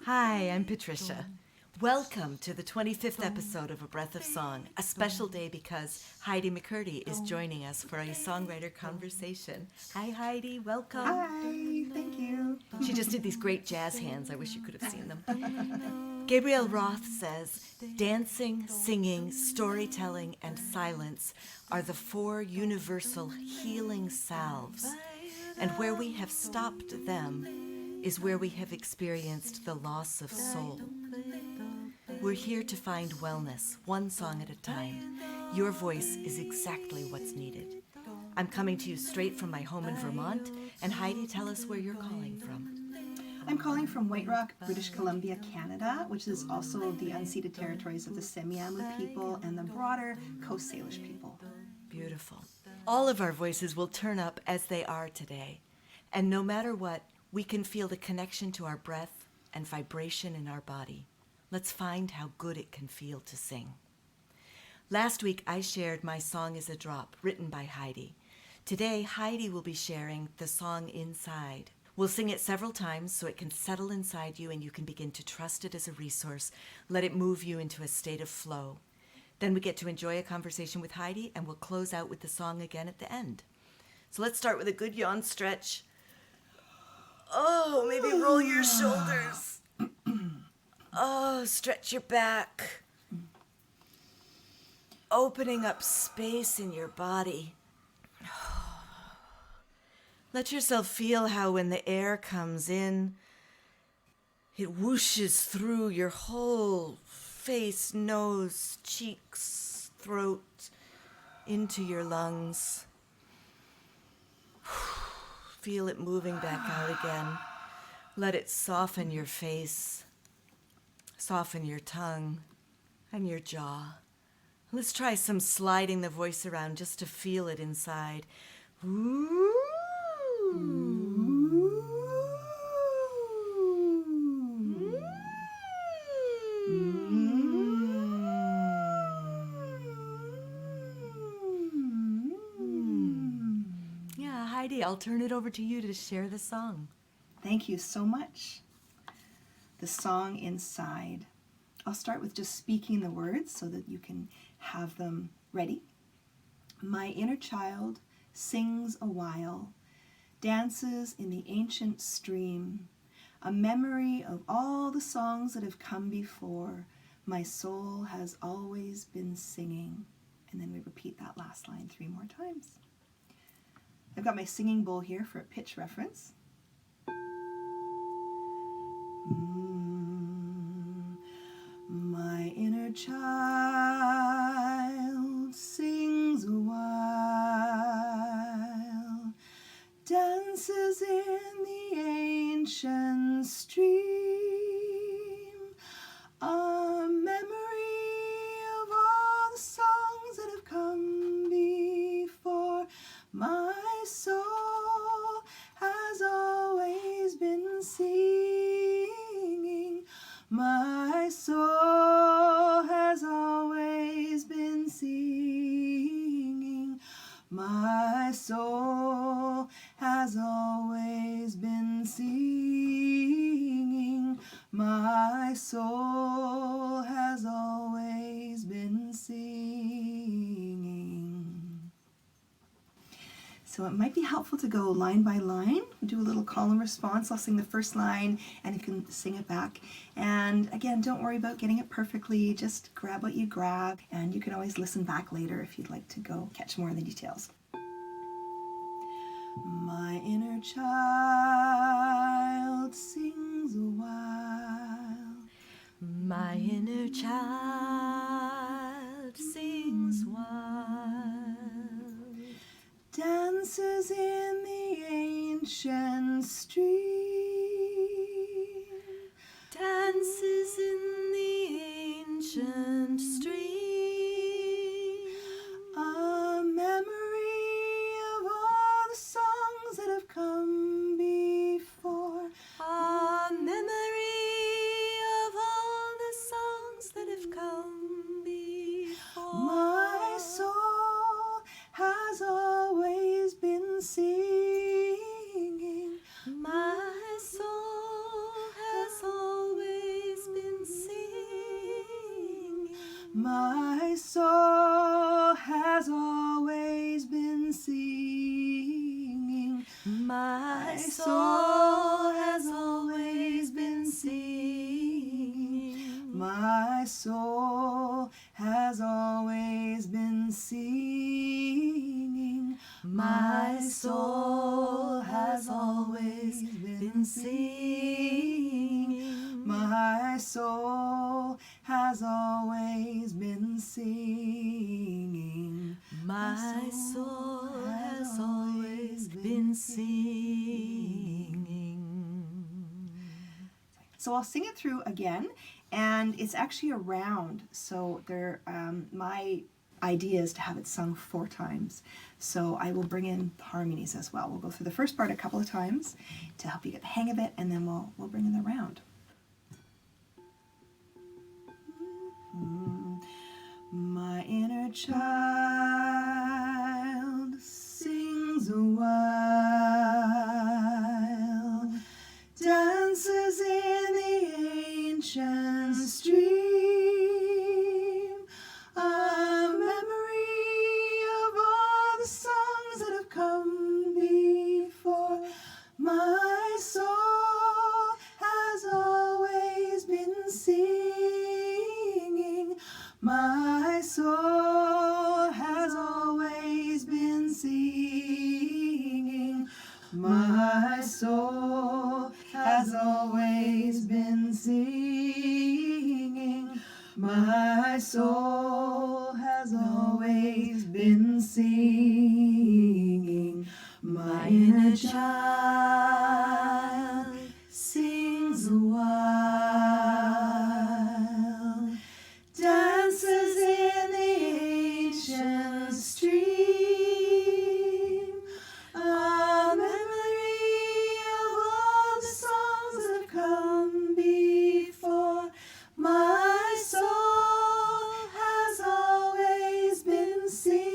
Hi, I'm Patricia. Welcome to the 25th episode of A Breath of Song, a special day because Heidi McCurdy is joining us for a songwriter conversation. Hi, Heidi. Welcome. Hi, thank you. She just did these great jazz hands. I wish you could have seen them. Gabrielle Roth says, dancing, singing, storytelling, and silence are the four universal healing salves. And where we have stopped them is where we have experienced the loss of soul. We're here to find wellness, one song at a time. Your voice is exactly what's needed. I'm coming to you straight from my home in Vermont, and Heidi, tell us where you're calling from. I'm calling from White Rock, British Columbia, Canada, which is also the unceded territories of the Semiahmoo people and the broader Coast Salish people. Beautiful. All of our voices will turn up as they are today. And no matter what, we can feel the connection to our breath and vibration in our body. Let's find how good it can feel to sing. Last week, I shared My Song is a Drop, written by Heidi. Today, Heidi will be sharing the song Inside. We'll sing it several times so it can settle inside you and you can begin to trust it as a resource. Let it move you into a state of flow. Then we get to enjoy a conversation with Heidi, and we'll close out with the song again at the end. So let's start with a good yawn stretch. Oh, maybe roll your shoulders. Oh, stretch your back. Opening up space in your body. Let yourself feel how when the air comes in, it whooshes through your whole face, nose, cheeks, throat, into your lungs. Feel it moving back out again. Let it soften your face, soften your tongue and your jaw. Let's try some sliding the voice around just to feel it inside. Ooh. Yeah, Heidi, I'll turn it over to you to share the song. Thank you so much. The song Inside. I'll start with just speaking the words so that you can have them ready. My inner child sings a while, dances in the ancient stream, a memory of all the songs that have come before. My soul has always been singing. And then we repeat that last line 3 more times. I've got my singing bowl here for a pitch reference. My inner child sings a while, dances in the ancient stream, a memory of all the songs that have come before. My soul has always been singing. My soul has always been singing. My soul has always been singing. My soul has always been singing. So it might be helpful to go line by line. We'll do a little call and response. I'll sing the first line and you can sing it back. And again, don't worry about getting it perfectly. Just grab what you grab, and you can always listen back later if you'd like to go catch more of the details. My inner child sings a while. My inner child sings while, dances in the ancient stream, dances in the ancient stream, a memory of all the songs that have come before. a memory of all the songs that have come before. My soul has always been singing. My soul has My soul has always been singing. My soul has always been singing. My soul has always been singing. My soul has always been singing. My soul has always been singing. My soul has always been singing. So I'll sing it through again, and it's actually a round. So my idea is to have it sung 4 times. So I will bring in harmonies as well. We'll go through the first part a couple of times to help you get the hang of it, and then we'll bring in the round. My inner child sings a while, dances in the ancient stream, a memory of all the songs that have come before. My soul has always been singing. My soul has always been singing. My soul has always been singing. My soul has always been singing. My inner child sings a while, dances in the ancient stream, a memory of all the songs that have come before. My soul has always been singing.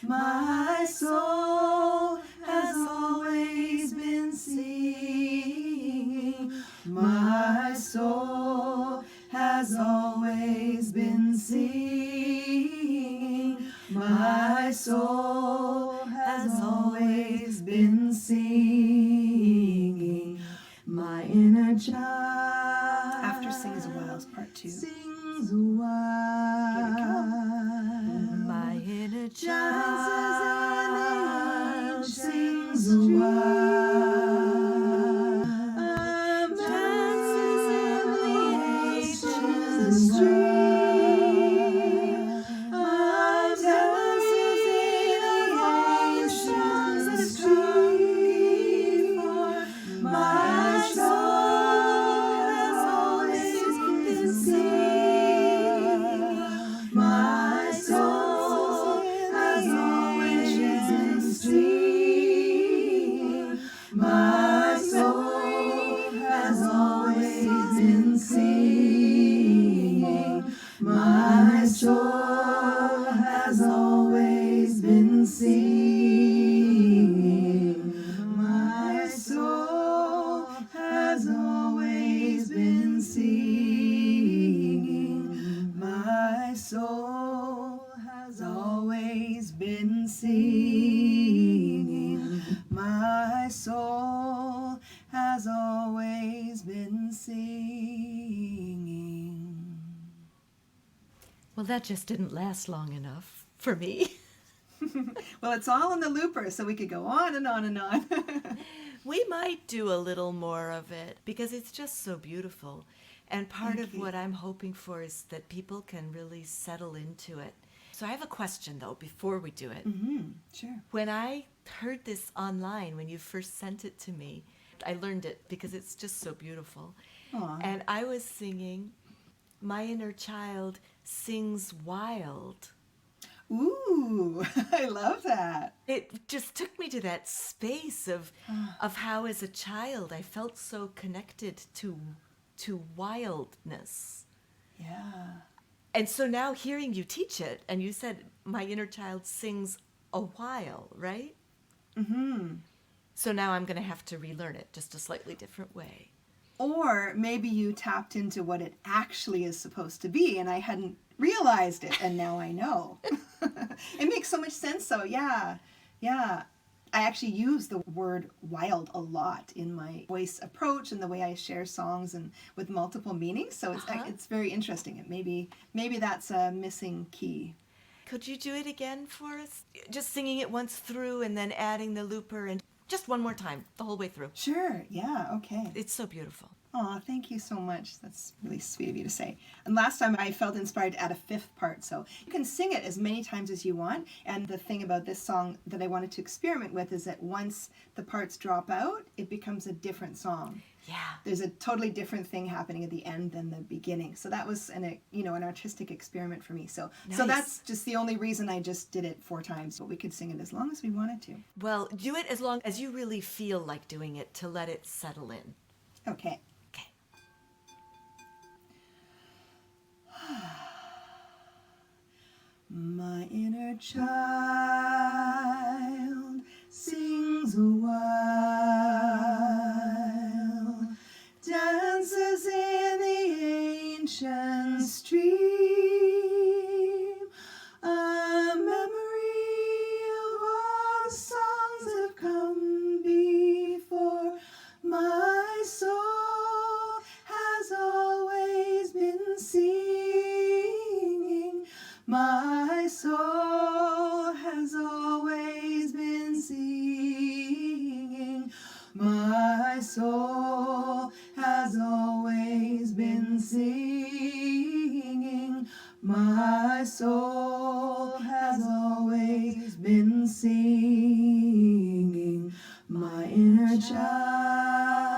My soul has always been singing. My soul has always been singing. My soul has always been singing. My inner child. After sings a while is part 2. Sings a while. Here we go. My inner child Sings a while. Dances in the ancient stream. Dances in the ancient stream. My soul has always been singing. My soul has always been singing. My soul has always been singing. My soul has always been singing. My soul has always been singing. My soul has always been singing. My soul has always been singing. Well, that just didn't last long enough for me. Well, it's all in the looper, so we could go on and on and on. We might do a little more of it because it's just so beautiful. And part Thank of you. what I'm hoping for is that people can really settle into it. So I have a question, though, before we do it. Sure. When I heard this online, when you first sent it to me, I learned it because it's just so beautiful. Aw. And I was singing, my inner child sings wild. Ooh, I love that. It just took me to that space of how as a child I felt so connected to wildness. Yeah. And so now hearing you teach it, and you said my inner child sings a while, right? Mm-hmm. So now I'm going to have to relearn it just a slightly different way. Or maybe you tapped into what it actually is supposed to be and I hadn't realized it and now I know. It makes so much sense though. Yeah. Yeah. I actually use the word wild a lot in my voice approach and the way I share songs and with multiple meanings. So it's very interesting. And maybe that's a missing key. Could you do it again for us? Just singing it once through and then adding the looper and just one more time, the whole way through. Sure. Yeah. Okay. It's so beautiful. Oh, thank you so much. That's really sweet of you to say. And last time I felt inspired to add a fifth part. So you can sing it as many times as you want. And the thing about this song that I wanted to experiment with is that once the parts drop out, it becomes a different song. Yeah. There's a totally different thing happening at the end than the beginning. So that was an artistic experiment for me. So that's just the only reason I just did it 4 times. But we could sing it as long as we wanted to. Well, do it as long as you really feel like doing it to let it settle in. Okay. My inner child sings a while, dances in the ancient stream, a memory of all songs that have come before. My soul has always been singing. My soul has always been singing. My soul has always been singing. My soul has always been singing. My inner child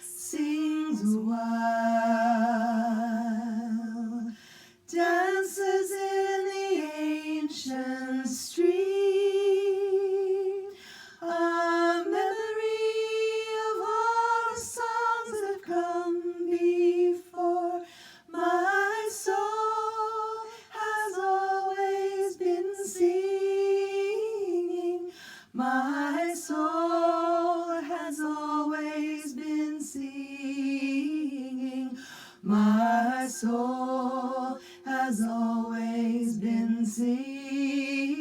sings a while, dances in the ancient stream, a memory of all the songs that have come before. My soul has always been singing. My soul has always been singing. My soul has always been singing.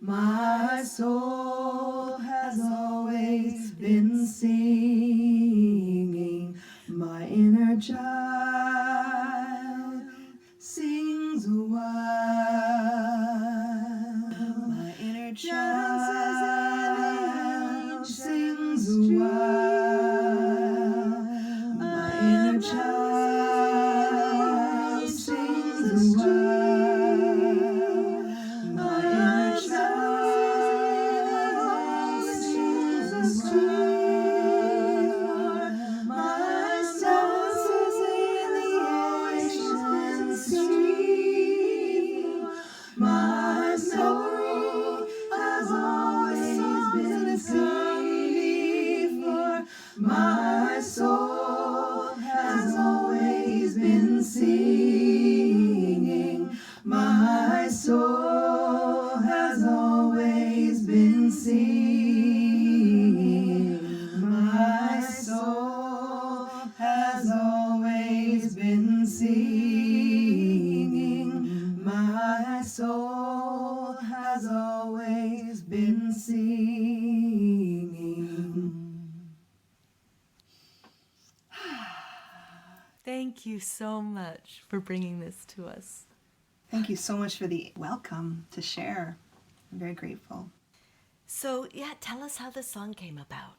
My soul has always been singing. My inner child sings a while. My inner child sings a while. My inner child sings a while. My inner child sings a while. My soul in the ancient stream. My soul has always been singing. My soul has always been singing. My soul has always been singing. My soul has always been singing. My soul has always been singing. Thank you so much for bringing this to us. Thank you so much for the welcome to share. I'm very grateful. So, tell us how the song came about.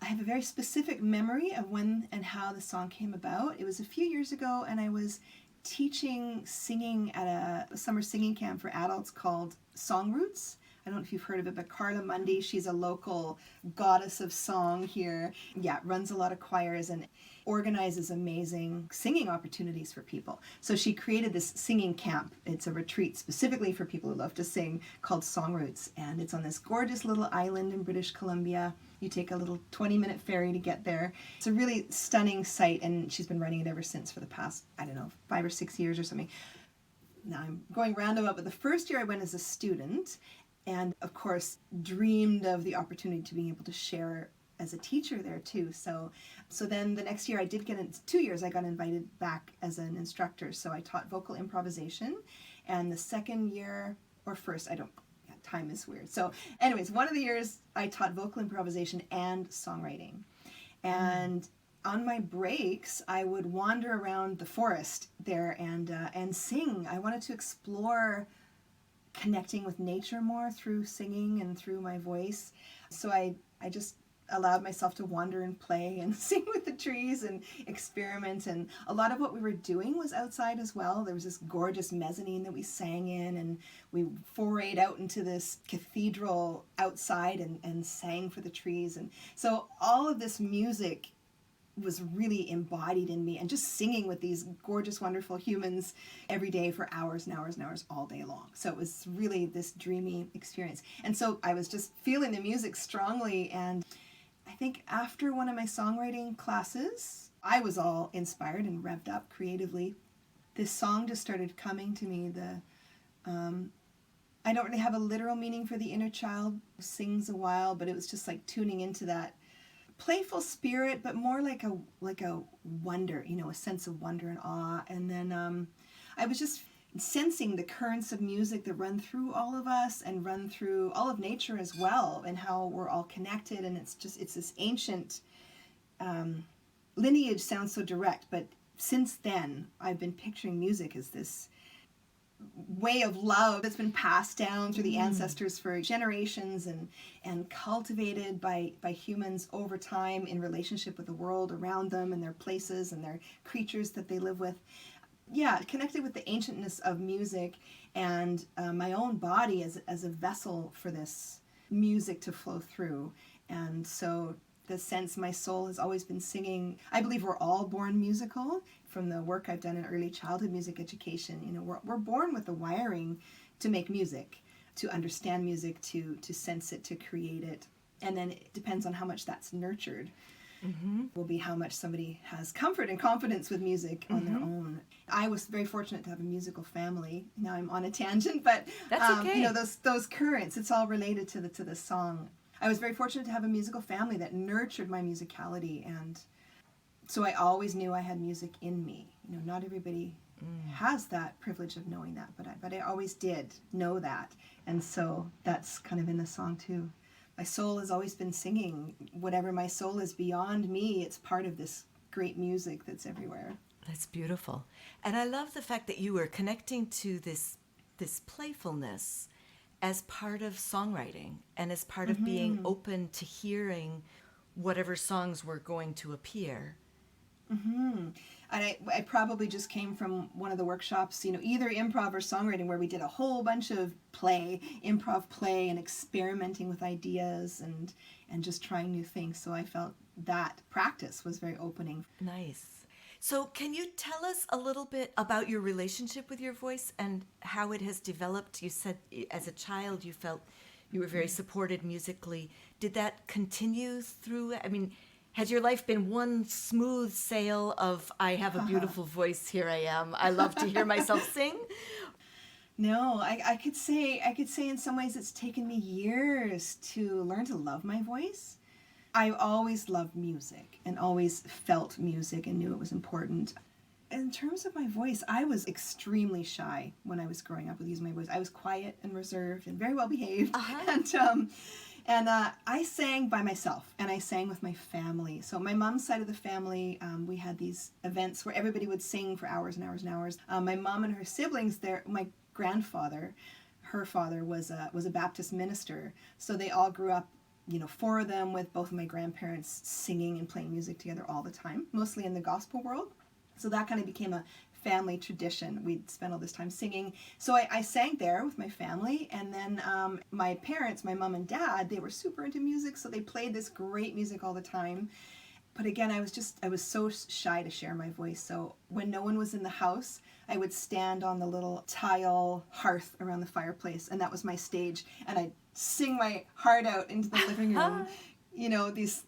I have a very specific memory of when and how the song came about. It was a few years ago, and I was teaching singing at a summer singing camp for adults called Songroots. I don't know if you've heard of it, but Carla Mundy, she's a local goddess of song here. Runs a lot of choirs and organizes amazing singing opportunities for people. So she created this singing camp. It's a retreat specifically for people who love to sing called Songroots. And it's on this gorgeous little island in British Columbia. You take a little 20-minute ferry to get there. It's a really stunning site, and she's been running it ever since for the past, 5 or 6 years or something. Now I'm going roundabout, but the first year I went as a student, and of course dreamed of the opportunity to be able to share as a teacher there too. So then the next year I did get 2 years I got invited back as an instructor. So I taught vocal improvisation, and the second year or first, I don't, yeah, time is weird. So anyways, one of the years I taught vocal improvisation and songwriting. And on my breaks, I would wander around the forest there and sing. I wanted to explore connecting with nature more through singing and through my voice. So I just allowed myself to wander and play and sing with the trees and experiment. And a lot of what we were doing was outside as well. There was this gorgeous mezzanine that we sang in, and we forayed out into this cathedral outside and sang for the trees. And so all of this music was really embodied in me, and just singing with these gorgeous, wonderful humans every day for hours and hours and hours all day long. So it was really this dreamy experience. And so I was just feeling the music strongly, and I think after one of my songwriting classes, I was all inspired and revved up creatively. This song just started coming to me. I don't really have a literal meaning for the inner child who sings a while, but it was just like tuning into that playful spirit, but more like a wonder, a sense of wonder and awe. And then I was just sensing the currents of music that run through all of us and run through all of nature as well, and how we're all connected. And it's this ancient lineage. Sounds so direct, but since then I've been picturing music as this way of love that's been passed down through the ancestors for generations and cultivated by humans over time in relationship with the world around them and their places and their creatures that they live with. Yeah, connected with the ancientness of music and my own body as a vessel for this music to flow through. And so the sense my soul has always been singing. I believe we're all born musical. From the work I've done in early childhood music education, we're born with the wiring to make music, to understand music, to sense it, to create it. And then it depends on how much that's nurtured. Will be how much somebody has comfort and confidence with music on their own. I was very fortunate to have a musical family. Now I'm on a tangent, but that's okay. Those currents, it's all related to the song. I was very fortunate to have a musical family that nurtured my musicality, and so I always knew I had music in me. Not everybody has that privilege of knowing that, but I always did know that. And so that's kind of in the song too. My soul has always been singing. Whatever my soul is beyond me, it's part of this great music that's everywhere. That's beautiful. And I love the fact that you were connecting to this playfulness as part of songwriting and as part of being open to hearing whatever songs were going to appear. And I probably just came from one of the workshops, either improv or songwriting, where we did a whole bunch of improv play and experimenting with ideas and just trying new things. So I felt that practice was very opening. Nice. So can you tell us a little bit about your relationship with your voice and how it has developed? You said as a child you felt you were very supported musically. Did that continue through? I mean, has your life been one smooth sail of, I have a beautiful voice, here I am, I love to hear myself sing? No, I could say in some ways it's taken me years to learn to love my voice. I always loved music and always felt music and knew it was important. In terms of my voice, I was extremely shy when I was growing up with using my voice. I was quiet and reserved and very well behaved. And I sang by myself, and I sang with my family. So my mom's side of the family, we had these events where everybody would sing for hours and hours and hours. My mom and her siblings, my grandfather, her father was a Baptist minister. So they all grew up, 4 of them with both of my grandparents singing and playing music together all the time, mostly in the gospel world. So that kind of became a family tradition. We'd spend all this time singing. So I sang there with my family. And then my parents, my mom and dad, they were super into music. So they played this great music all the time. But again, I was so shy to share my voice. So when no one was in the house, I would stand on the little tile hearth around the fireplace. And that was my stage. And I'd sing my heart out into the living room.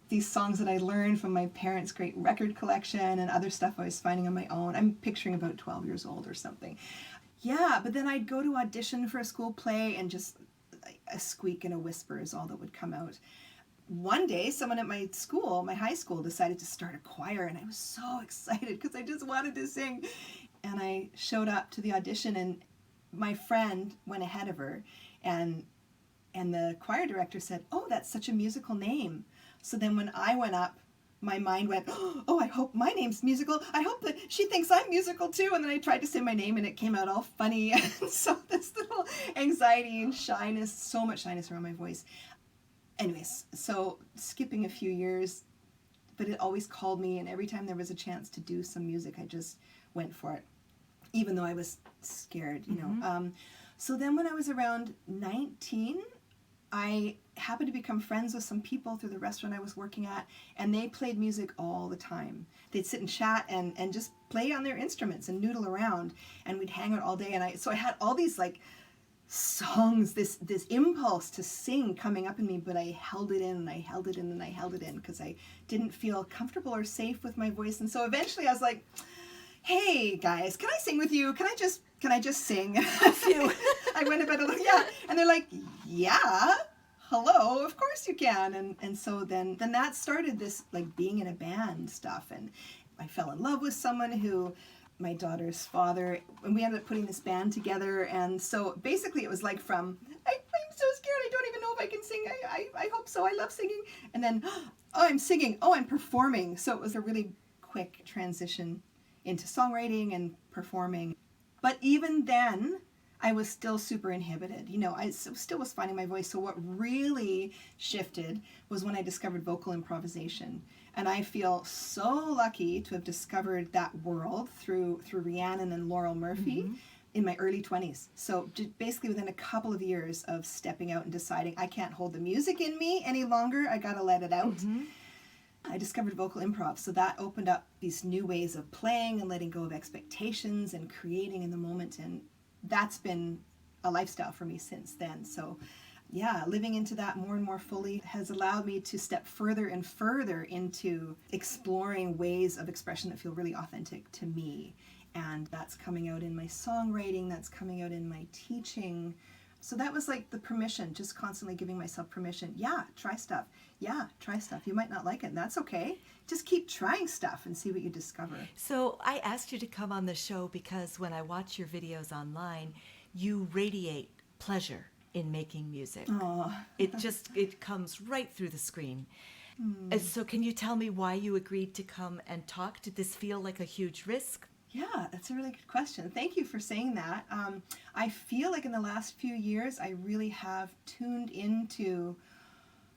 These songs that I learned from my parents' great record collection and other stuff I was finding on my own. I'm picturing about 12 years old or something. Yeah, but then I'd go to audition for a school play and just a squeak and a whisper is all that would come out. one day, someone at my school, my high school, decided to start a choir, and I was so excited because I just wanted to sing. And I showed up to the audition, and my friend went ahead of her, and the choir director said, "Oh, that's such a musical name." So then when I went up, my mind went, "Oh, I hope my name's musical. I hope that she thinks I'm musical too." And then I tried to say my name, and it came out all funny. And so this little anxiety and shyness, so much shyness around my voice. Anyways, so skipping a few years, but it always called me, and every time there was a chance to do some music, I just went for it, even though I was scared, you know. So then when I was around 19, I happened to become friends with some people through the restaurant I was working at, and they played music all the time. They'd sit and chat and just play on their instruments and noodle around, and we'd hang out all day. And so I had all these like songs, this impulse to sing coming up in me, but I held it in and I held it in and I held it in because I didn't feel comfortable or safe with my voice. And so eventually I was like, "Hey guys, can I sing with you? Can I just sing?" I went about it, yeah. And they're like, "Yeah, hello, of course you can." And so then that started this like being in a band stuff. And I fell in love with someone who, my daughter's father, and we ended up putting this band together. And so basically it was like from, I'm so scared, I don't even know if I can sing. I hope so, I love singing. And then, oh, I'm singing, oh, I'm performing. So it was a really quick transition into songwriting and performing. But even then, I was still super inhibited. You know, I still was finding my voice. So what really shifted was when I discovered vocal improvisation. And I feel so lucky to have discovered that world through Rhiannon and Laurel Murphy in my early 20s. So basically within a couple of years of stepping out and deciding I can't hold the music in me any longer, I gotta let it out. I discovered vocal improv, so that opened up these new ways of playing and letting go of expectations and creating in the moment, and that's been a lifestyle for me since then. So yeah, living into that more and more fully has allowed me to step further and further into exploring ways of expression that feel really authentic to me. And that's coming out in my songwriting, that's coming out in my teaching. So that was like the permission, just constantly giving myself permission. Yeah, try stuff. Yeah, try stuff. You might not like it, and that's okay. Just keep trying stuff and see what you discover. So I asked you to come on the show because when I watch your videos online, you radiate pleasure in making music. Oh. It comes right through the screen. So can you tell me why you agreed to come and talk? Did this feel like a huge risk? Yeah, that's a really good question. Thank you for saying that. I feel like in the last few years, I really have tuned into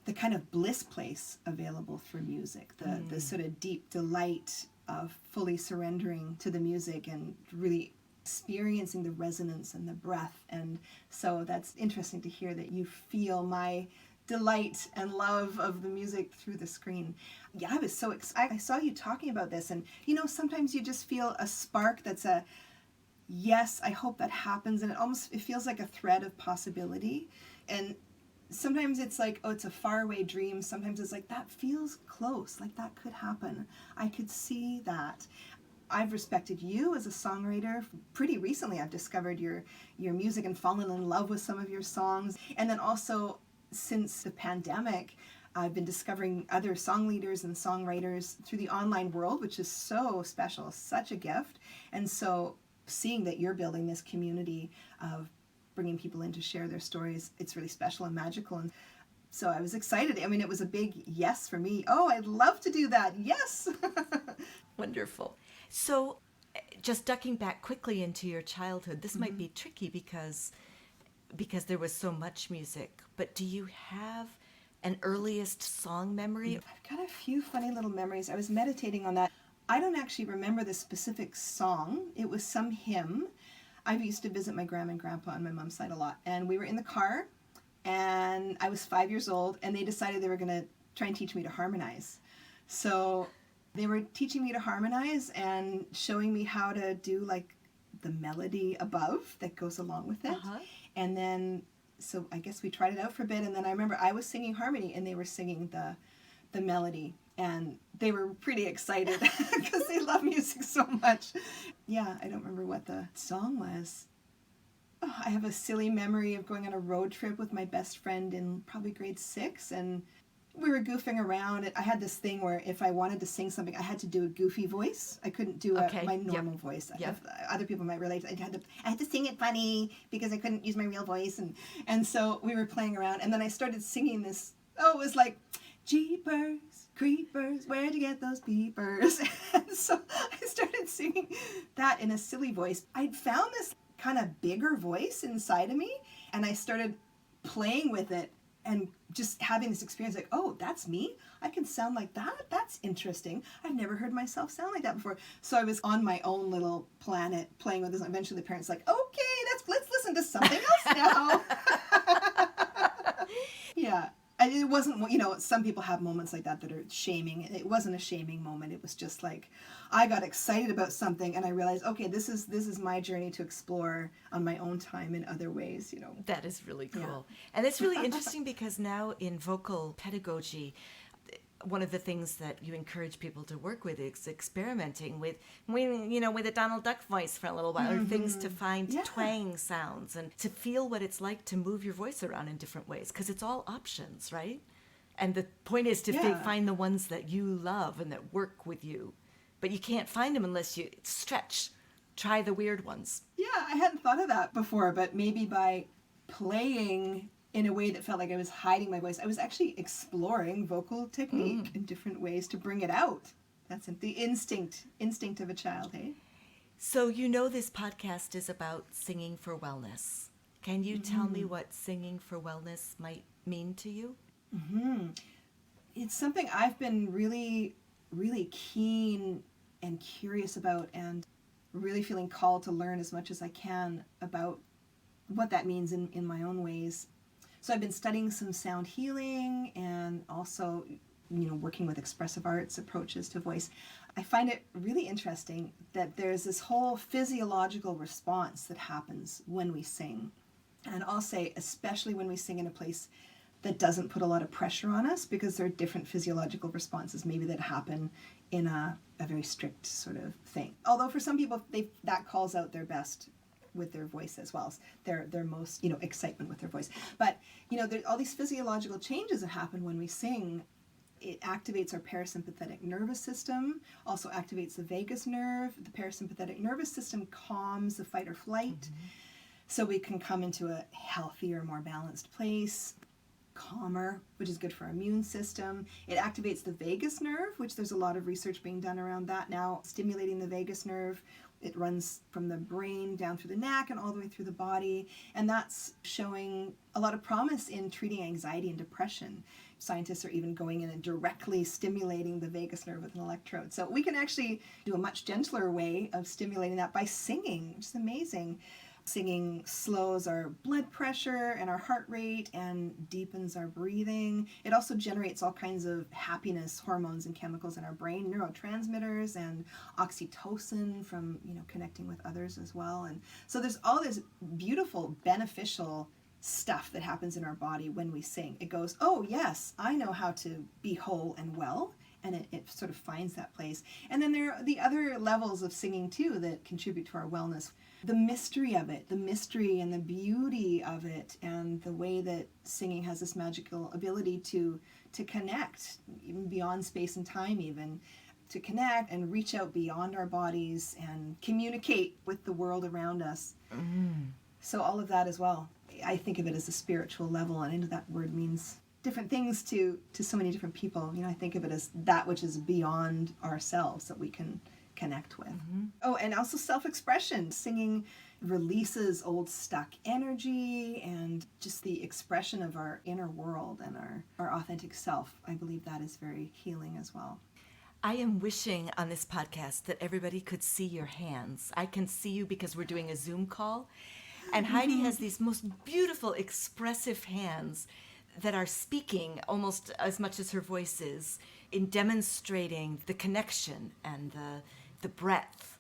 the kind of bliss place available through music, the sort of deep delight of fully surrendering to the music and really experiencing the resonance and the breath. And so that's interesting to hear that you feel my delight and love of the music through the screen. Yeah, I was so excited. I saw you talking about this, and you know, sometimes you just feel a spark that's a yes, I hope that happens, and it feels like a thread of possibility. And sometimes it's like, oh, it's a faraway dream. Sometimes it's like, that feels close, like that could happen. I could see that. I've respected you as a songwriter. Pretty recently I've discovered your music and fallen in love with some of your songs. And then also since the pandemic, I've been discovering other song leaders and songwriters through the online world, which is so special, such a gift. And so seeing that you're building this community of bringing people in to share their stories, it's really special and magical. And so I was excited. I mean, it was a big yes for me. Oh, I'd love to do that. Yes. Wonderful. So just ducking back quickly into your childhood, this might be tricky because there was so much music, but do you have an earliest song memory? I've got a few funny little memories. I was meditating on that. I don't actually remember the specific song. It was some hymn. I used to visit my grandma and grandpa on my mom's side a lot, and we were in the car, and I was 5 years old, and they decided they were going to try and teach me to harmonize. So they were teaching me to harmonize and showing me how to do like the melody above that goes along with it. And then, so I guess we tried it out for a bit, and then I remember I was singing harmony and they were singing the melody, and they were pretty excited because they love music so much. Yeah, I don't remember what the song was. Oh, I have a silly memory of going on a road trip with my best friend in probably grade 6, and we were goofing around. I had this thing where if I wanted to sing something, I had to do a goofy voice. I couldn't do my normal voice. Yep. Other people might relate. I had to sing it funny because I couldn't use my real voice. And so we were playing around. And then I started singing this. Oh, it was like, Jeepers, creepers, where'd you get those peepers? And so I started singing that in a silly voice. I'd found this kind of bigger voice inside of me, and I started playing with it and just having this experience like, oh, that's me? I can sound like that? That's interesting. I've never heard myself sound like that before. So I was on my own little planet playing with this. Eventually the parents like, okay, let's listen to something else now. Yeah. It wasn't, some people have moments like that are shaming. It wasn't a shaming moment. It was just like, I got excited about something and I realized, okay, this is my journey to explore on my own time in other ways, That is really cool. Yeah. And it's really interesting because now in vocal pedagogy, one of the things that you encourage people to work with is experimenting with a Donald Duck voice for a little while, or things to find twang sounds and to feel what it's like to move your voice around in different ways, because it's all options, right? And the point is to find the ones that you love and that work with you, but you can't find them unless you stretch. Try the weird ones. Yeah, I hadn't thought of that before, but maybe by playing in a way that felt like I was hiding my voice, I was actually exploring vocal technique in different ways to bring it out. That's the instinct of a child, hey? So this podcast is about singing for wellness. Can you tell me what singing for wellness might mean to you? It's something I've been really, really keen and curious about, and really feeling called to learn as much as I can about what that means in my own ways. So I've been studying some sound healing and also, working with expressive arts approaches to voice. I find it really interesting that there's this whole physiological response that happens when we sing. And I'll say, especially when we sing in a place that doesn't put a lot of pressure on us, because there are different physiological responses maybe that happen in a very strict sort of thing. Although for some people, that calls out their best with their voice as well, their most excitement with their voice. But there's all these physiological changes that happen when we sing. It activates our parasympathetic nervous system, also activates the vagus nerve. The parasympathetic nervous system calms the fight or flight, so we can come into a healthier, more balanced place, calmer, which is good for our immune system. It activates the vagus nerve, which there's a lot of research being done around that now, stimulating the vagus nerve. It runs from the brain down through the neck and all the way through the body. And that's showing a lot of promise in treating anxiety and depression. Scientists are even going in and directly stimulating the vagus nerve with an electrode. So we can actually do a much gentler way of stimulating that by singing, which is amazing. Singing slows our blood pressure and our heart rate and deepens our breathing. It also generates all kinds of happiness hormones and chemicals in our brain, neurotransmitters and oxytocin from, connecting with others as well. And so there's all this beautiful, beneficial stuff that happens in our body when we sing. It goes, oh yes, I know how to be whole and well. And it sort of finds that place. And then there are the other levels of singing too that contribute to our wellness. The mystery of it, the mystery and the beauty of it, and the way that singing has this magical ability to connect, even beyond space and time even, to connect and reach out beyond our bodies and communicate with the world around us. So all of that as well. I think of it as a spiritual level, and I know that word means different things to so many different people. I think of it as that which is beyond ourselves that we can connect with. Oh, and also self-expression. Singing releases old stuck energy and just the expression of our inner world and our authentic self. I believe that is very healing as well. I am wishing on this podcast that everybody could see your hands. I can see you because we're doing a Zoom call. And Heidi has these most beautiful, expressive hands that are speaking almost as much as her voice is in demonstrating the connection and the breadth.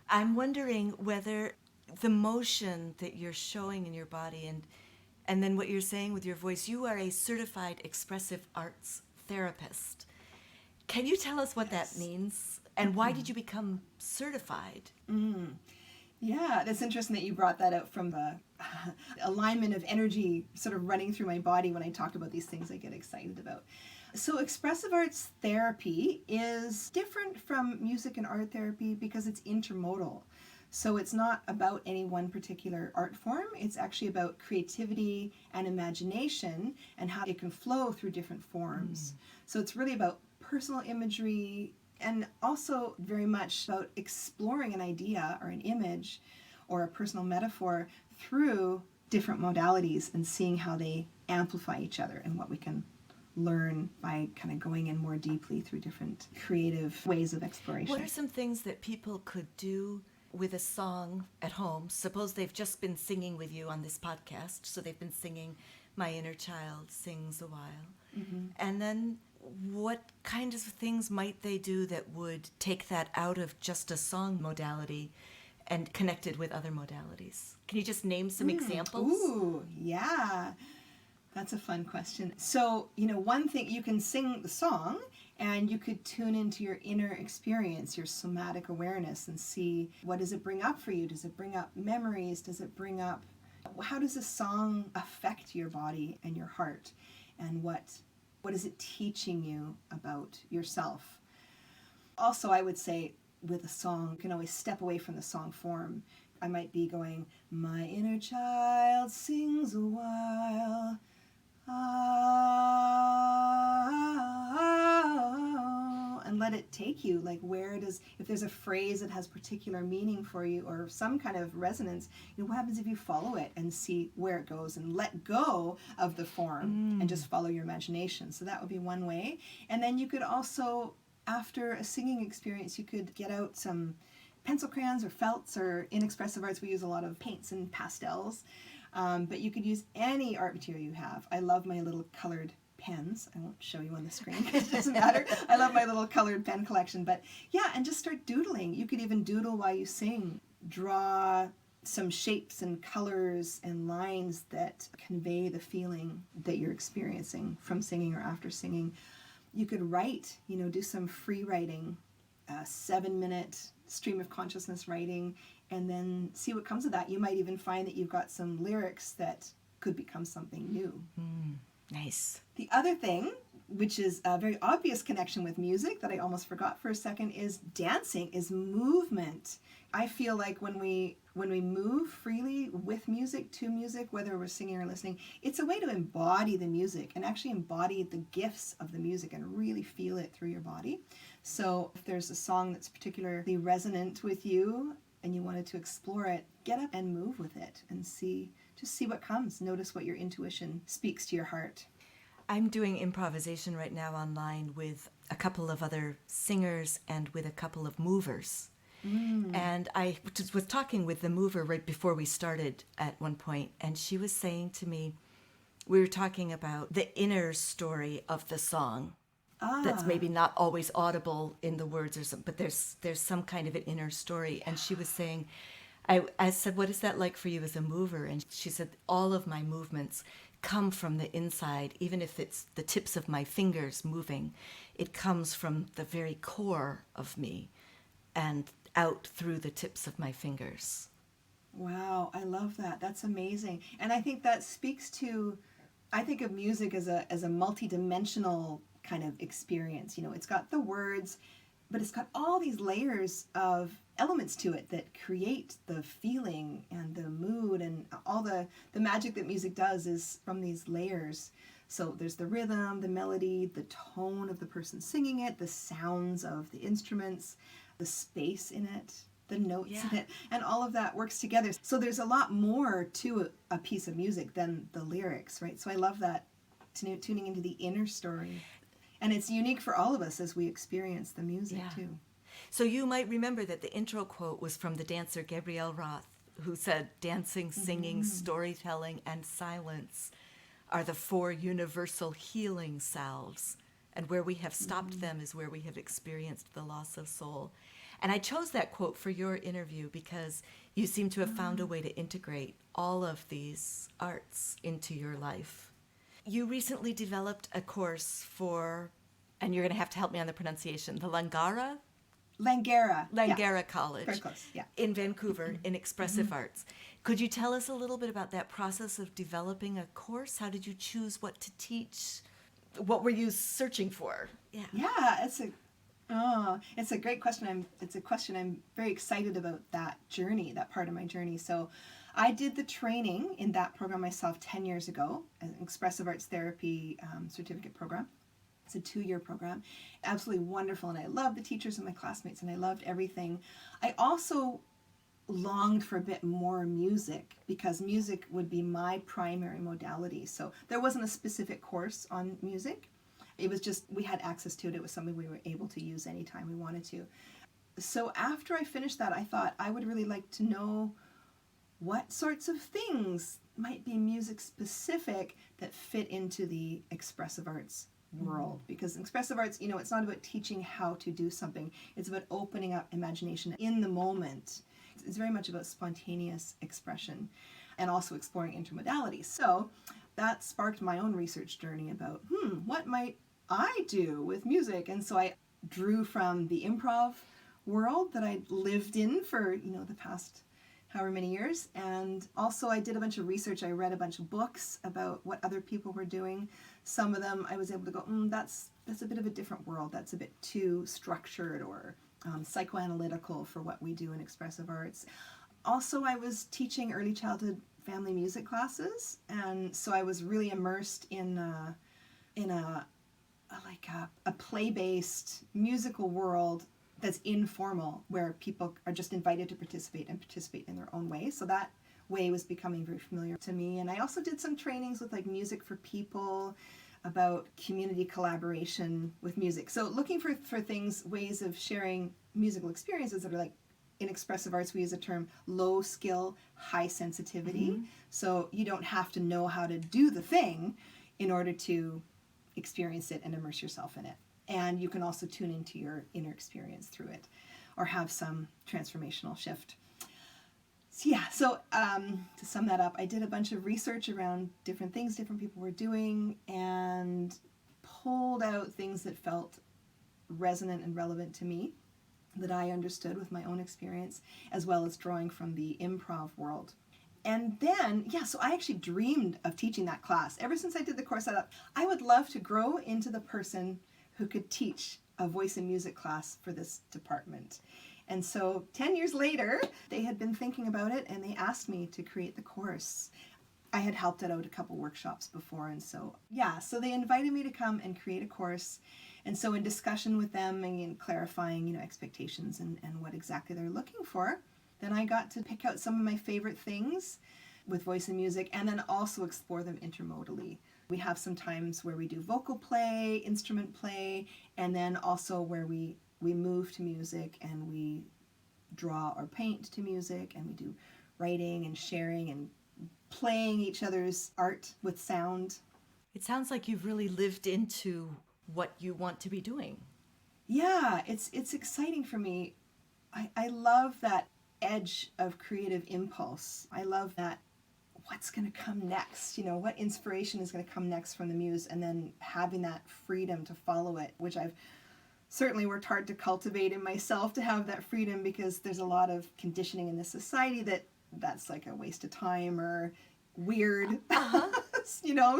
I'm wondering whether the motion that you're showing in your body and then what you're saying with your voice, you are a certified expressive arts therapist. Can you tell us what that means? And why did you become certified? Yeah, that's interesting that you brought that out from the alignment of energy sort of running through my body when I talk about these things I get excited about. So expressive arts therapy is different from music and art therapy because it's intermodal. So it's not about any one particular art form. It's actually about creativity and imagination and how it can flow through different forms. So it's really about personal imagery, and also very much about exploring an idea or an image or a personal metaphor through different modalities and seeing how they amplify each other and what we can learn by kind of going in more deeply through different creative ways of exploration. What are some things that people could do with a song at home? Suppose they've just been singing with you on this podcast, so they've been singing My Inner Child Sings a While. And then what kinds of things might they do that would take that out of just a song modality and connect it with other modalities? Can you just name some examples? Ooh, yeah. That's a fun question. So, one thing, you can sing the song and you could tune into your inner experience, your somatic awareness, and see, what does it bring up for you? Does it bring up memories? Does it bring up, how does a song affect your body and your heart? And what is it teaching you about yourself? Also, I would say with a song, you can always step away from the song form. I might be going, my inner child sings a while. And let it take you, like where it is. If there's a phrase that has particular meaning for you or some kind of resonance, what happens if you follow it and see where it goes and let go of the form and just follow your imagination? So that would be one way. And then you could also, after a singing experience, you could get out some pencil crayons or felts, or in expressive arts we use a lot of paints and pastels. But you could use any art material you have. I love my little colored pens. I won't show you on the screen because it doesn't matter. I love my little colored pen collection. But yeah, and just start doodling. You could even doodle while you sing. Draw some shapes and colors and lines that convey the feeling that you're experiencing from singing or after singing. You could write, do some free writing, 7-minute stream of consciousness writing, and then see what comes of that. You might even find that you've got some lyrics that could become something new. Nice. The other thing, which is a very obvious connection with music that I almost forgot for a second, is dancing, is movement. I feel like when we move freely with music, to music, whether we're singing or listening, it's a way to embody the music and actually embody the gifts of the music and really feel it through your body. So if there's a song that's particularly resonant with you and you wanted to explore it, get up and move with it and see what comes. Notice what your intuition speaks to your heart. I'm doing improvisation right now online with a couple of other singers and with a couple of movers. And I was talking with the mover right before we started at one point, and she was saying to me, we were talking about the inner story of the song. That's maybe not always audible in the words or something, but there's some kind of an inner story. And she was saying, I said, what is that like for you as a mover? And she said, all of my movements come from the inside, even if it's the tips of my fingers moving. It comes from the very core of me and out through the tips of my fingers. Wow, I love that. That's amazing. And I think that speaks to, I think of music as a multidimensional kind of experience. It's got the words, but it's got all these layers of elements to it that create the feeling and the mood, and all the magic that music does is from these layers. So there's the rhythm, the melody, the tone of the person singing it, the sounds of the instruments, the space in it, the notes in it, and all of that works together. So there's a lot more to a piece of music than the lyrics, right? So I love that, tuning into the inner story. And it's unique for all of us as we experience the music too. So you might remember that the intro quote was from the dancer Gabrielle Roth, who said, dancing, singing, storytelling, and silence are the 4 universal healing salves. And where we have stopped them is where we have experienced the loss of soul. And I chose that quote for your interview because you seem to have found a way to integrate all of these arts into your life. You recently developed a course for, and you're going to have to help me on the pronunciation, the Langara Langara. Langara College. Very close, yeah. In Vancouver, in expressive arts. Could you tell us a little bit about that process of developing a course? How did you choose what to teach? What were you searching for? Yeah, it's a great question. It's a question I'm very excited about, that journey, that part of my journey. So I did the training in that program myself 10 years ago, an expressive arts therapy certificate program. It's a 2-year program. Absolutely wonderful. And I loved the teachers and my classmates, and I loved everything. I also longed for a bit more music, because music would be my primary modality. So there wasn't a specific course on music. It was just, we had access to it. It was something we were able to use anytime we wanted to. So after I finished that, I thought I would really like to know what sorts of things might be music specific that fit into the expressive arts world. Because expressive arts, it's not about teaching how to do something. It's about opening up imagination in the moment. It's very much about spontaneous expression and also exploring intermodalities. So that sparked my own research journey about, what might I do with music? And so I drew from the improv world that I lived in for, the past however many years. And also I did a bunch of research. I read a bunch of books about what other people were doing. Some of them I was able to go, that's a bit of a different world. That's a bit too structured or psychoanalytical for what we do in expressive arts. Also, I was teaching early childhood family music classes, and so I was really immersed in a play-based musical world that's informal, where people are just invited to participate in their own way. So that way was becoming very familiar to me. And I also did some trainings with Music for People, about community collaboration with music. So looking for things, ways of sharing musical experiences that are in expressive arts, we use the term low skill, high sensitivity. So you don't have to know how to do the thing in order to experience it and immerse yourself in it. And you can also tune into your inner experience through it, or have some transformational shift. So to sum that up, I did a bunch of research around different things different people were doing, and pulled out things that felt resonant and relevant to me, that I understood with my own experience, as well as drawing from the improv world. And then, so I actually dreamed of teaching that class. Ever since I did the course, I thought I would love to grow into the person who could teach a voice and music class for this department. And so 10 years later, they had been thinking about it, and they asked me to create the course. I had helped out a couple workshops before, and so they invited me to come and create a course. And so in discussion with them and clarifying, expectations and what exactly they're looking for, then I got to pick out some of my favorite things with voice and music, and then also explore them intermodally. We have some times where we do vocal play, instrument play, and then also where we move to music, and we draw or paint to music, and we do writing and sharing and playing each other's art with sound. It sounds like you've really lived into what you want to be doing. Yeah, it's exciting for me. I love that edge of creative impulse. I love that what's going to come next, what inspiration is going to come next from the muse, and then having that freedom to follow it, which I've certainly worked hard to cultivate in myself, to have that freedom, because there's a lot of conditioning in this society that's like a waste of time or weird,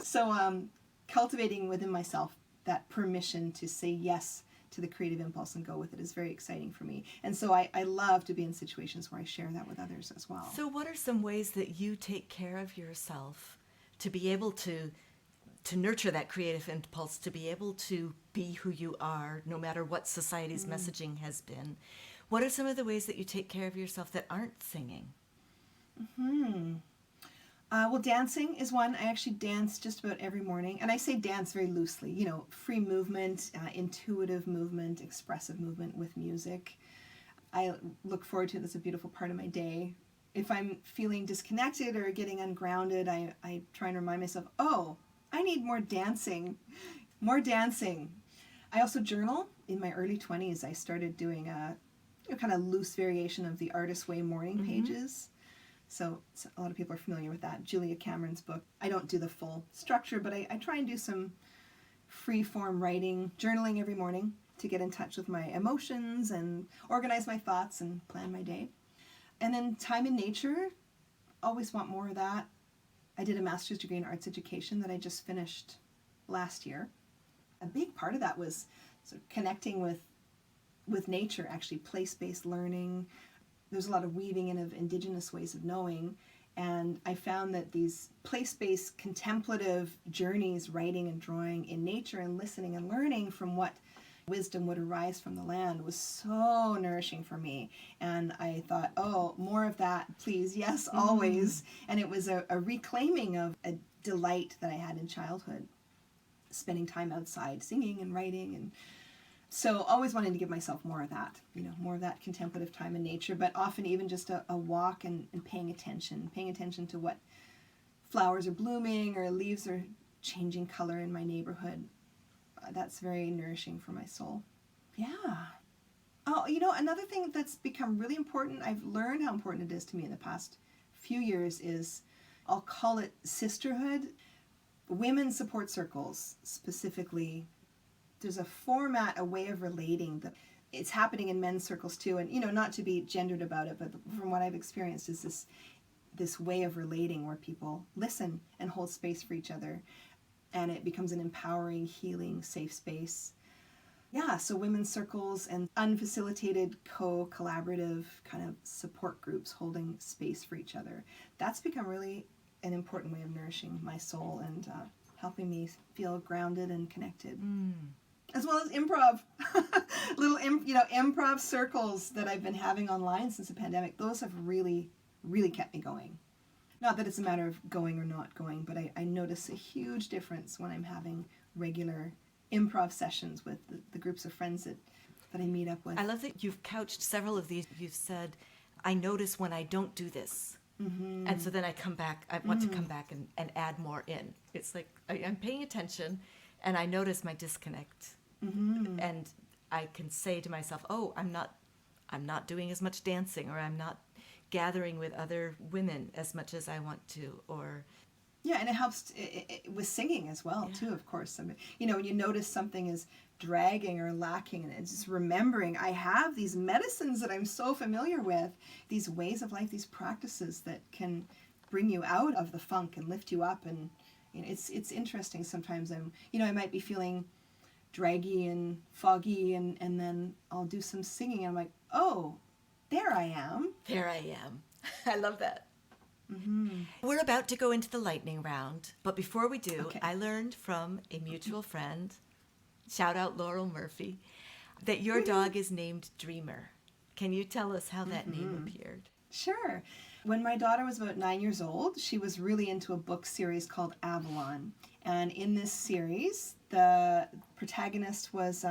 so cultivating within myself that permission to say yes to the creative impulse and go with it is very exciting for me. And so I love to be in situations where I share that with others as well. So what are some ways that you take care of yourself to be able to nurture that creative impulse, to be able to be who you are, no matter what society's messaging has been? What are some of the ways that you take care of yourself that aren't singing? Well, dancing is one. I actually dance just about every morning. And I say dance very loosely, free movement, intuitive movement, expressive movement with music. I look forward to it. That's a beautiful part of my day. If I'm feeling disconnected or getting ungrounded, I try and remind myself, I need more dancing. More dancing. I also journal. In my early 20s, I started doing a kind of loose variation of the Artist Way morning pages. So a lot of people are familiar with that. Julia Cameron's book. I don't do the full structure, but I try and do some free form writing, journaling every morning. to get in touch with my emotions and organize my thoughts and plan my day. And then time in nature, always want more of that. I did a master's degree in arts education that I just finished last year. A big part of that was sort of connecting with nature, actually place-based learning. There's a lot of weaving in of indigenous ways of knowing. And I found that these place-based contemplative journeys, writing and drawing in nature and listening and learning from what wisdom would arise from the land was so nourishing for me. And I thought, oh, more of that, please. Yes, always. And it was a reclaiming of a delight that I had in childhood, spending time outside singing and writing. And so always wanting to give myself more of that, more of that contemplative time in nature, but often even just a walk and paying attention to what flowers are blooming or leaves are changing color in my neighborhood. That's very nourishing for my soul. Yeah. Oh, another thing that's become really important, I've learned how important it is to me in the past few years is, I'll call it sisterhood. Women's support circles, specifically. There's a format, a way of relating that it's happening in men's circles too. And, not to be gendered about it, but from what I've experienced is this way of relating where people listen and hold space for each other. And it becomes an empowering, healing, safe space. Yeah, so women's circles and unfacilitated collaborative kind of support groups holding space for each other. That's become really an important way of nourishing my soul and helping me feel grounded and connected. As well as improv. Little improv circles that I've been having online since the pandemic. Those have really, really kept me going. Not that it's a matter of going or not going, but I notice a huge difference when I'm having regular improv sessions with the groups of friends that I meet up with. I love that you've couched several of these. You've said, I notice when I don't do this. Mm-hmm. And so then I want to come back and add more in. It's like I'm paying attention and I notice my disconnect. Mm-hmm. And I can say to myself, oh, I'm not doing as much dancing, or I'm not gathering with other women as much as I want to, or... Yeah, and it helps with singing as well, too, of course. I mean, when you notice something is dragging or lacking, and it's just remembering, I have these medicines that I'm so familiar with, these ways of life, these practices that can bring you out of the funk and lift you up. And it's interesting sometimes. I might be feeling draggy and foggy, and then I'll do some singing, and I'm like, oh, there I am. There I am. I love that. Mm-hmm. We're about to go into the lightning round, but before we do, okay. I learned from a mutual friend, shout out Laurel Murphy, that your dog is named Dreamer. Can you tell us how that name appeared? Sure. When my daughter was about 9 years old, she was really into a book series called Avalon. And in this series, the protagonist was,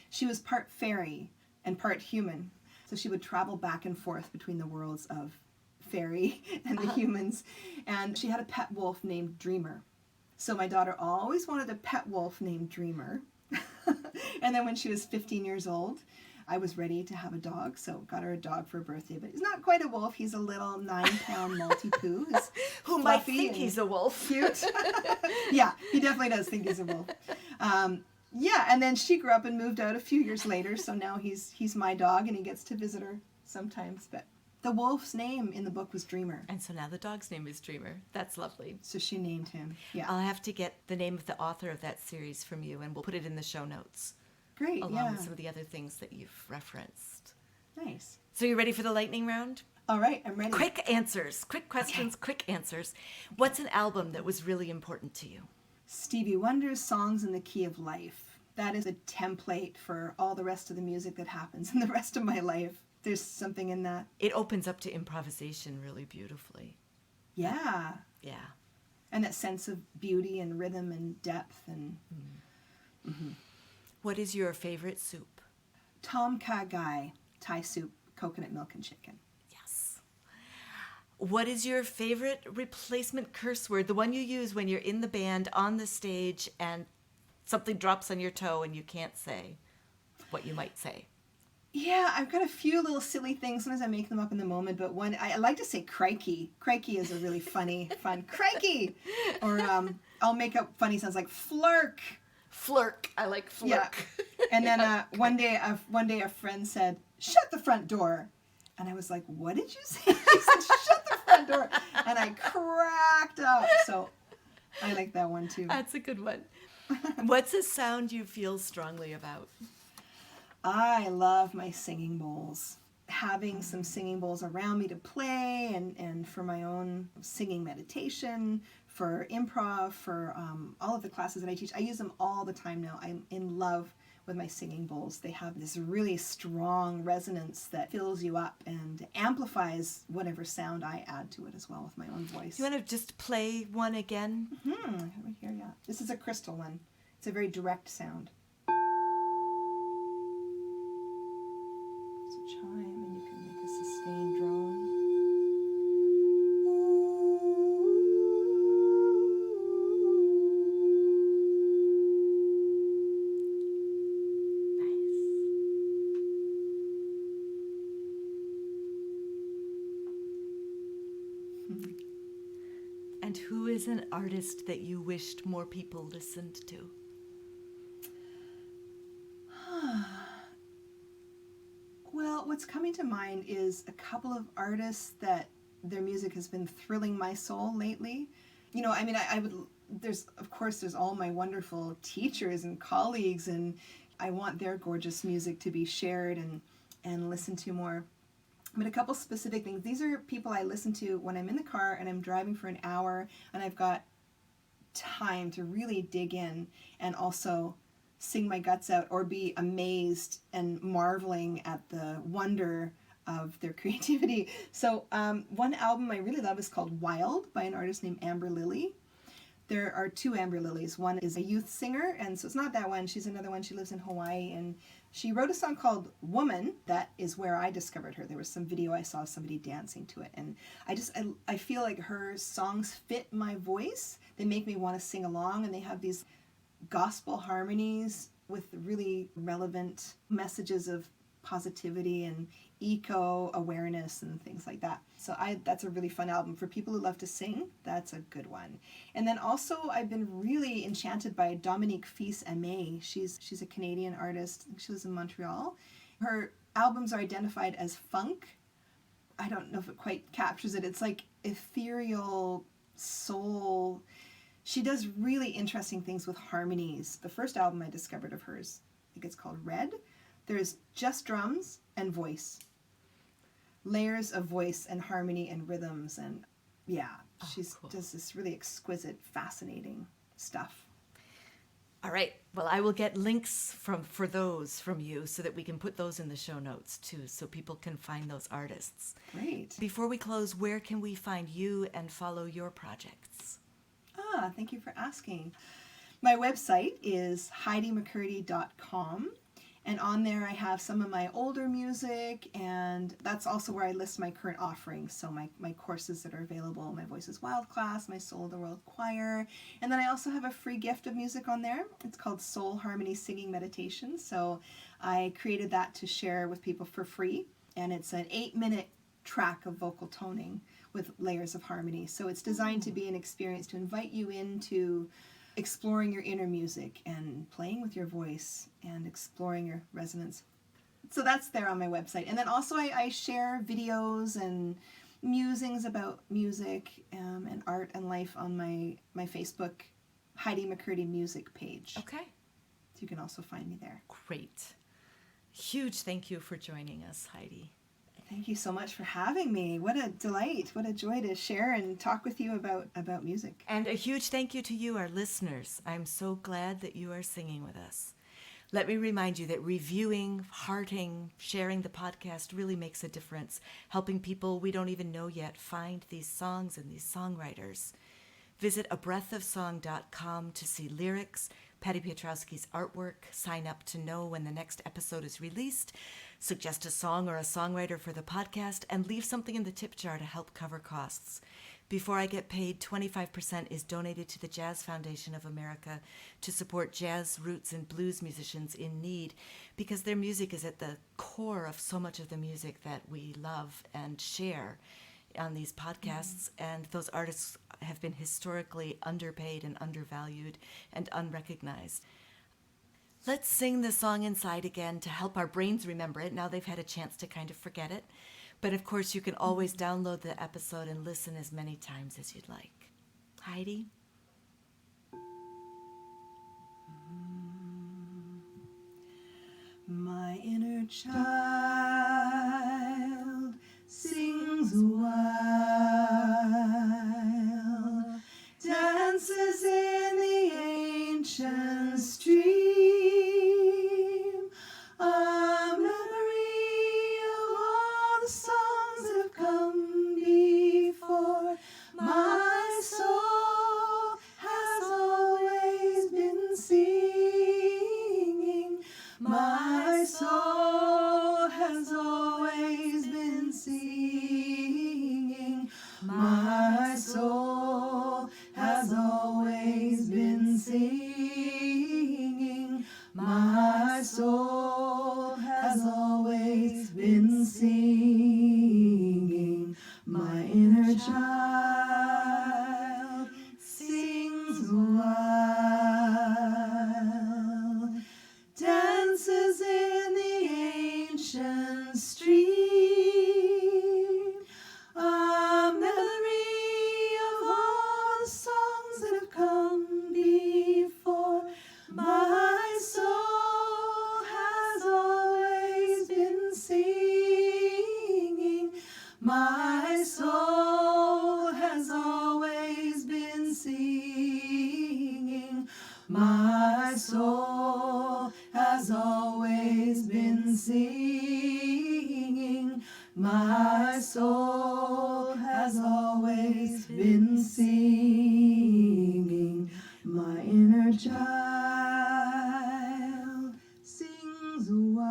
she was part fairy and part human. So she would travel back and forth between the worlds of fairy and the humans. And she had a pet wolf named Dreamer. So my daughter always wanted a pet wolf named Dreamer. And then when she was 15 years old, I was ready to have a dog, so got her a dog for her birthday. But he's not quite a wolf. He's a little 9-pound Maltipoo. Who might think he's a wolf. Cute. Yeah, he definitely does think he's a wolf. Yeah, and then she grew up and moved out a few years later, so now he's my dog, and he gets to visit her sometimes. But the wolf's name in the book was Dreamer. And so now the dog's name is Dreamer. That's lovely. So she named him, yeah. I'll have to get the name of the author of that series from you, and we'll put it in the show notes. Great, along with some of the other things that you've referenced. Nice. So you ready for the lightning round? All right, I'm ready. Quick answers, quick questions, quick answers. What's an album that was really important to you? Stevie Wonder's Songs in the Key of Life. That is a template for all the rest of the music that happens in the rest of my life. There's something in that. It opens up to improvisation really beautifully. Yeah. Yeah. And that sense of beauty and rhythm and depth. And. Mm-hmm. What is your favorite soup? Tom Kha Gai, Thai soup, coconut milk and chicken. Yes. What is your favorite replacement curse word? The one you use when you're in the band, on the stage, and something drops on your toe and you can't say what you might say. Yeah, I've got a few little silly things. Sometimes I make them up in the moment, but one, I like to say crikey. Crikey is a really fun crikey. Or I'll make up funny sounds like flark. Flirk. I like flirk. Yeah. And then one day a friend said, "Shut the front door." And I was like, "What did you say?" She said, "Shut the front door." And I cracked up. So I like that one too. That's a good one. What's a sound you feel strongly about? I love my singing bowls. Having some singing bowls around me to play and for my own singing meditation, for improv, for all of the classes that I teach. I use them all the time now. I'm in love with my singing bowls. They have this really strong resonance that fills you up and amplifies whatever sound I add to it as well with my own voice. You want to just play one again? Right here, yeah. This is a crystal one. It's a very direct sound. It's a chime, and you can make a sustained drone. And who is an artist that you wished more people listened to? Well, what's coming to mind is a couple of artists that their music has been thrilling my soul lately. You know, I mean, I would, there's all my wonderful teachers and colleagues, and I want their gorgeous music to be shared and listened to more. But a couple specific things. These are people I listen to when I'm in the car and I'm driving for an hour and I've got time to really dig in and also sing my guts out or be amazed and marveling at the wonder of their creativity. So one album I really love is called Wild by an artist named Amber Lily. There are two Amber Lilies. One is a youth singer, and so it's not that one. She's another one. She lives in Hawaii, and she wrote a song called Woman. That is where I discovered her. There was some video I saw of somebody dancing to it, and I feel like her songs fit my voice. They make me want to sing along, and they have these gospel harmonies with really relevant messages of positivity and eco-awareness and things like that. So that's a really fun album. For people who love to sing, that's a good one. And then also I've been really enchanted by Dominique Fils-Aimé. She's a Canadian artist. She lives in Montreal. Her albums are identified as funk. I don't know if it quite captures it. It's like ethereal soul. She does really interesting things with harmonies. The first album I discovered of hers, I think it's called Red. There's just drums and voice. Layers of voice and harmony and rhythms, and she does this really exquisite, fascinating stuff. All right. Well, I will get links for those from you so that we can put those in the show notes too, so people can find those artists. Great. Before we close, where can we find you and follow your projects? Thank you for asking. My website is HeidiMcCurdy.com. And on there I have some of my older music, and that's also where I list my current offerings. So my courses that are available, my Voice is Wild class, my Soul of the World choir. And then I also have a free gift of music on there. It's called Soul Harmony Singing Meditation. So I created that to share with people for free. And it's an 8-minute track of vocal toning with layers of harmony. So it's designed to be an experience to invite you into exploring your inner music and playing with your voice and exploring your resonance. So that's there on my website. And then also I share videos and musings about music and art and life on my Facebook Heidi McCurdy music page. Okay. So you can also find me there. Great. Huge thank you for joining us, Heidi. Thank you so much for having me. What a delight. What a joy to share and talk with you about music. And a huge thank you to you, our listeners. I'm so glad that you are singing with us. Let me remind you that reviewing, hearting, sharing the podcast really makes a difference, helping people we don't even know yet find these songs and these songwriters. Visit abreathofsong.com to see lyrics, Patty Piotrowski's artwork, sign up to know when the next episode is released, suggest a song or a songwriter for the podcast, and leave something in the tip jar to help cover costs. Before I get paid, 25% is donated to the Jazz Foundation of America to support jazz, roots, and blues musicians in need, because their music is at the core of so much of the music that we love and share on these podcasts, and those artists have been historically underpaid and undervalued and unrecognized. Let's sing the song inside again to help our brains remember it. Now they've had a chance to kind of forget it. But of course, you can always download the episode and listen as many times as you'd like. Heidi? My inner child sings a while, dances in the ancient stream, a memory of all the songs that have come before. My soul has always been singing. My soul has always been singing. My soul has always been singing. My soul has always been singing. My inner child sings a while, dances in the ancient stream, a memory of all the songs that have come before. My soul has always been singing. My soul has always been singing. My soul has always been singing. My soul has always been singing. My inner child sings a while.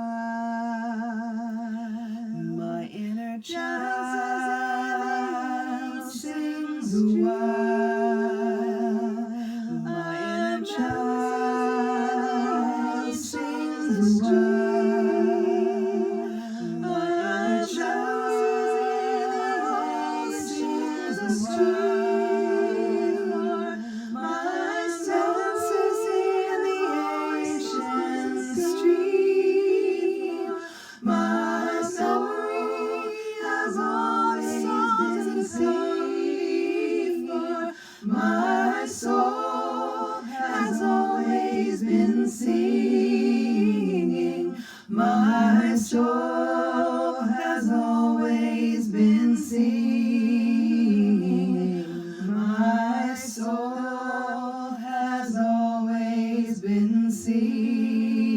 My inner child sings a while. My inner child sings a while. My inner child sings a while. My dances in the ancient stream. My memory has always been singing. My soul has always been singing. My soul has always been singing. My soul has always been singing.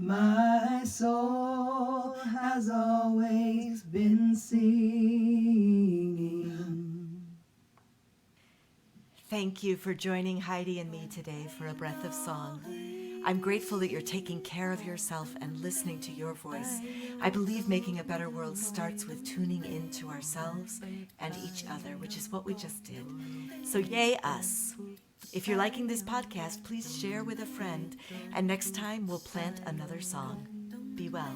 My soul has always been singing. Thank you for joining Heidi and me today for A Breath of Song. I'm grateful that you're taking care of yourself and listening to your voice. I believe making a better world starts with tuning into ourselves and each other, which is what we just did. So yay us. If you're liking this podcast, please share with a friend, and next time we'll plant another song. Be well.